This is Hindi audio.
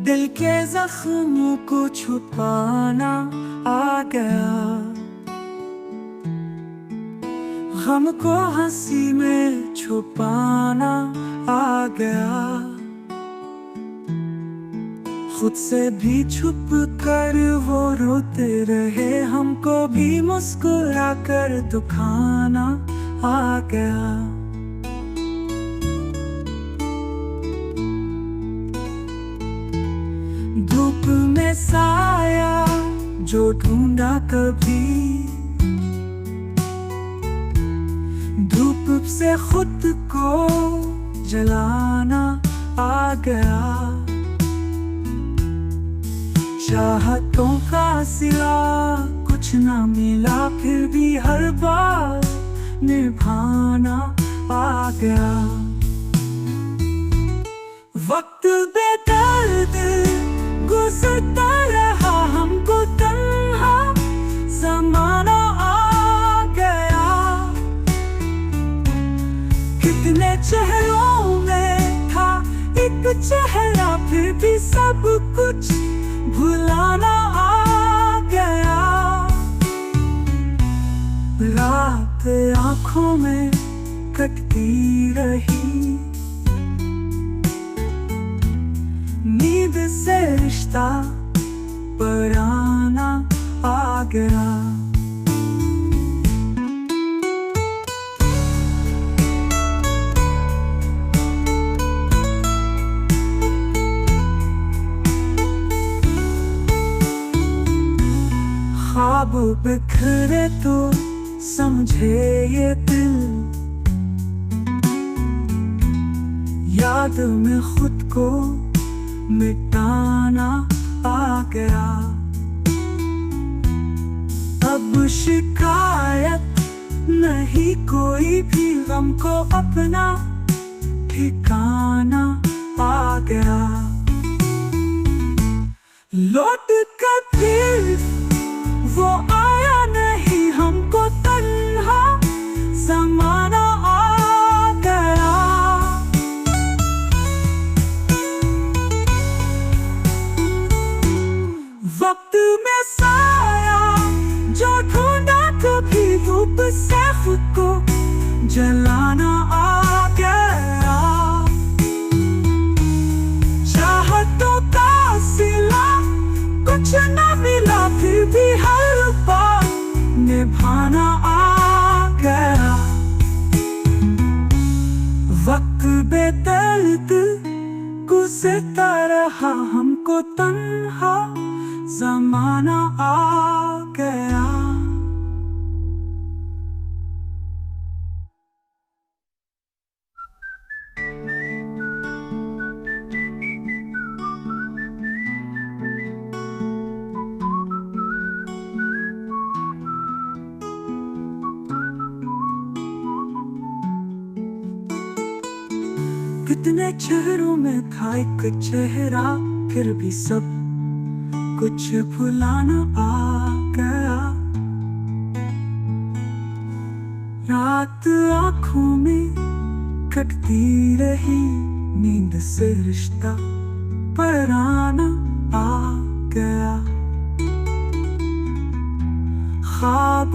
दिल के जख्मों को छुपाना आ गया, गम को हंसी में छुपाना आ गया। खुद से भी छुप कर वो रोते रहे, हमको भी मुस्कुरा कर दुखाना आ गया। धूप में साया जो ढूंढा कभी, धूप से खुद को जलाना आ गया। चाहतों का सिला कुछ ना मिला, फिर भी हर बार निभाना आ गया। वक्त बेदर्द गुजरता रहा, हमको तन्हा ज़माना आ गया। कितने चेहरों में था एक चेहरा, फिर भी सब कुछ भुलाना आ गया। रात आँखों में कटती रही, नींद से रिश्ता पराना आ गया। ख्वाब बिखरे तो समझे ये दिल, याद में खुद को मिटाना आ गया। अब शिकायत नहीं कोई भी, गम को अपना ठिकाना आ गया। लौट कर फिर वो आया नहीं, हमको तन्हा ज़माना आ गया। वक्त में साया जो ढूंढा कभी, धूप से खुद को जलाना आ गया। चाहतों का सिला कुछ न मिला, फिर भी हर बार निभाना आ गया। वक्त बेदर्द गुजरता रहा, हमको तन्हा ज़माना आ गया। कितने चेहरों में था एक चेहरा, फिर भी सब कुछ भुलाना आ गया। रात आँखों में कटती रही, नींद से रिश्ता पराना आ गया। ख्वाब